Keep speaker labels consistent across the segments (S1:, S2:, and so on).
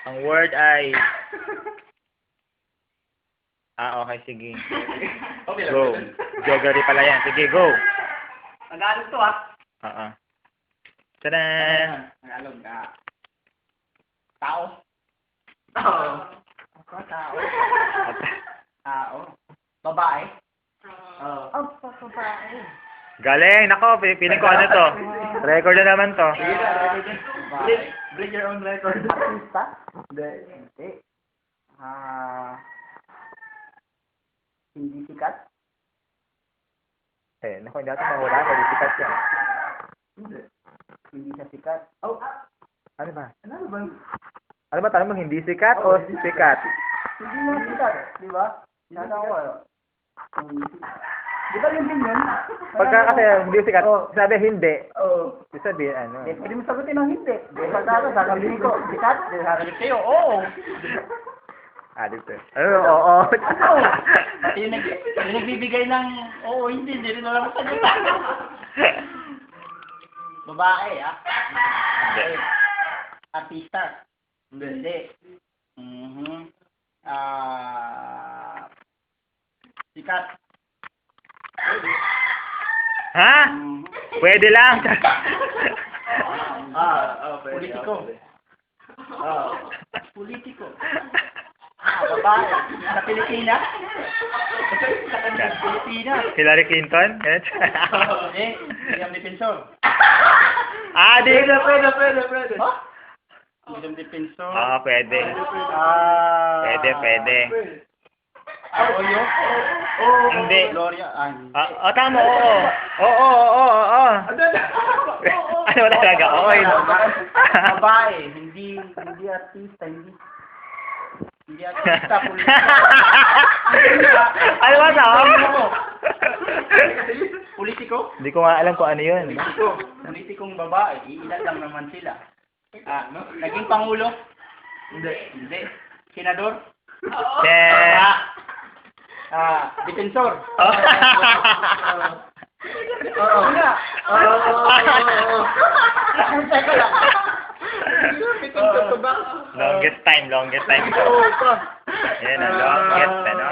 S1: Ang word ay... okay, sige. Go. Joggery pala yan. Sige, go.
S2: Tagalog to ah.
S1: Oo. Tada!
S2: Tagalog ka. Tao. Tao. Ako, tao. Tao. Babae. Oo. Babae.
S1: Galing! Nako, piling ko ano to. Record na naman to.
S2: Break your own record. Artista? Hindi. Hindi. Hindi sikat?
S1: Nako, hindi natin mahula. Hindi sikat yan.
S2: Hindi. Hindi siya sikat. Oh,
S1: Ano ba?
S2: ano ba?
S1: Ano ba tanong mo? Hindi sikat o sikat?
S2: Hindi mo sikat, di ba? Nasa ko di ba yun din yun?
S1: Pagka kasi hindi sikat, sabi hindi.
S2: Oo.
S1: Sabi ano?
S2: Pwede mo sagutin ng hindi. Pagka sasabihin ko, sikat? Sasabihin sa'yo, oo.
S1: Dito. Oo.
S2: Pati yung nagbibigay ng oo, hindi rin alam sa sagutan. Babae, ah.
S1: Hindi.
S2: Artista. Hindi. Sikat.
S1: Ha? Pwede lang.
S2: Politiko. Politiko. Babae. Sa Pilipinas? Sa Pilipinas.
S1: Hillary Clinton?
S2: Hindi. William Defensor.
S1: Di.
S2: Pwede. Ha? William Defensor.
S1: Pwede. Pwede.
S2: Arroyo?
S1: Hindi.
S2: Gloria.
S1: Tama, oo. Ano talaga? Oo,
S2: Babae. Hindi artista. Hindi artista.
S1: Ano ba tawag?
S2: Politiko?
S1: Hindi ko nga alam kung ano yun.
S2: Politikong babae. Iilan lang naman sila. Naging pangulo? Hindi. Senador? Defensor? Oo. Teka lang.
S1: Longest time. Yan ang longest, ano?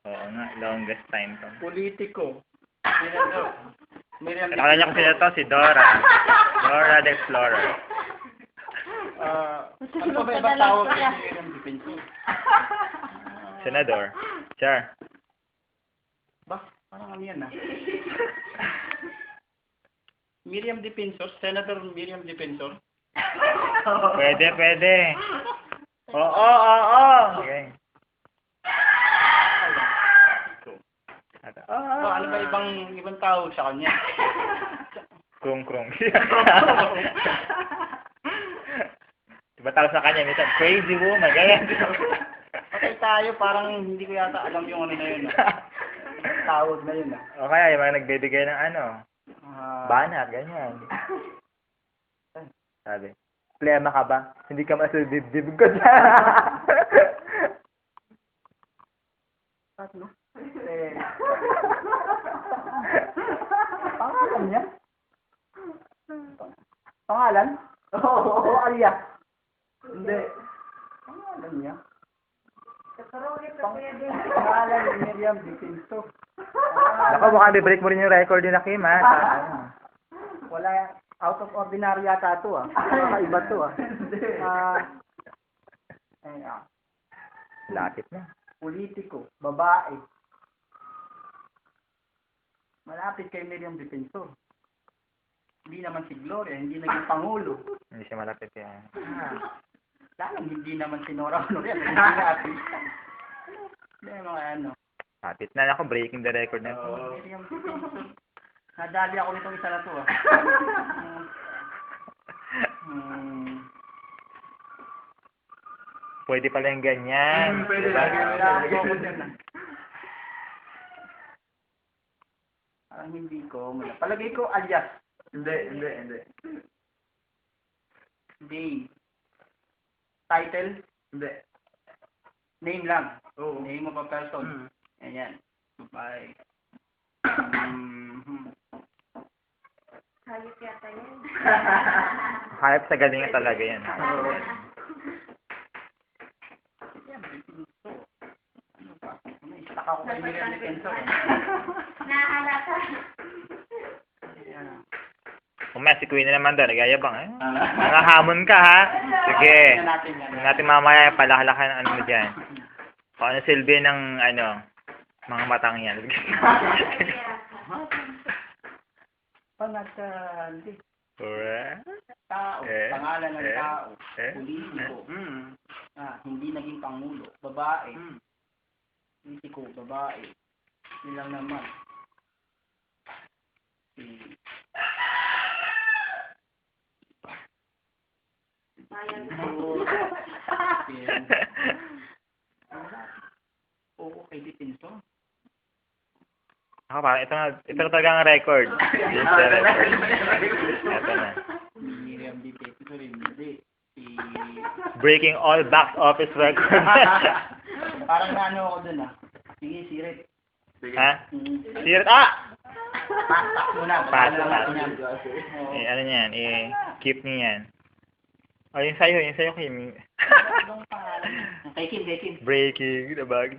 S1: Oo nga, longest time to.
S2: Politiko. Miriam
S1: Nakala niya kasi na to, si Dora. Dora the Explorer.
S2: Ano ba ibang tawag ni Miriam Defensor?
S1: Senador. Sure.
S2: Parang ano yan Miriam Defensor? Senator Miriam Defensor?
S1: Pwede. Oo. Okay.
S2: Ano ba ibang tawag sa kanya?
S1: Krung. Diba tawag sa kanya, minsan, crazy woman, ganyan.
S2: Patay tayo, parang hindi ko yata alam yung ano na yun. Tawag na yun
S1: O kaya, yung mga nagbibigay ng ano, banat, ganyan. Sabi, plema ka ba? Hindi ka masudibdib ko siya.
S2: Ano? Pangalan niya? Pangalan? Oo, alias. Hindi. Pangalan niya? Pangalan ni Miriam Defensor.
S1: Naku, mukhang bibreak mo rin yung record ni Kim, ha?
S2: Wala, out of ordinary yata ito, Iba ito,
S1: Lapit na.
S2: Politiko, babae. Malapit kay Miriam Defensor. Hindi naman si Gloria, hindi naging pangulo.
S1: Hindi siya malapit yan.
S2: Lalong hindi naman si Nora Honoria, hindi na artista. Hindi mga ano.
S1: Lapit na ako, breaking the record na ito.
S2: Miriam Defensor. Nadali ako nitong isa na to,
S1: Pwede pala yung ganyan.
S2: Pwede
S1: Diba?
S2: lang. Parang hindi ko. Palagay ko alias. Hindi. Day. Title? Hindi. Name lang. Oo. Name of a person. Ayan. Bye.
S3: Hayop yata yan.
S1: Hayop sa galingan talaga yan.
S2: ako kay Miriam Defensor.
S3: Nahalata.
S1: Umaya, si Queen na naman doon. Nagayabang eh. Nangahamon ka ha. Sige. Tingnan natin mamaya palakalakan ang ano mo dyan. Kung ano silbi ng ano, mga matang yan.
S2: Panagkandi.
S1: Alright.
S2: Tao. Pangalan ng tao. Politiko. Hindi naging pangulo. Babae. Politiko, babae. Yun lang naman. Oo, kay Defensor.
S1: Ako parang ito na talaga ang record. Yes, sir. Ito na.
S2: Miriam Defensor, hindi.
S1: Breaking all box office record.
S2: Parang naano ako dun Sige, sirit.
S1: Ha? Sirit,
S2: Pass muna.
S1: Pass.
S2: Oo.
S1: Ano niyan? Keep niya yan. Oh, yung sa'yo kay
S2: Anong pangalan? Kay Kim.
S1: Breaking the bag.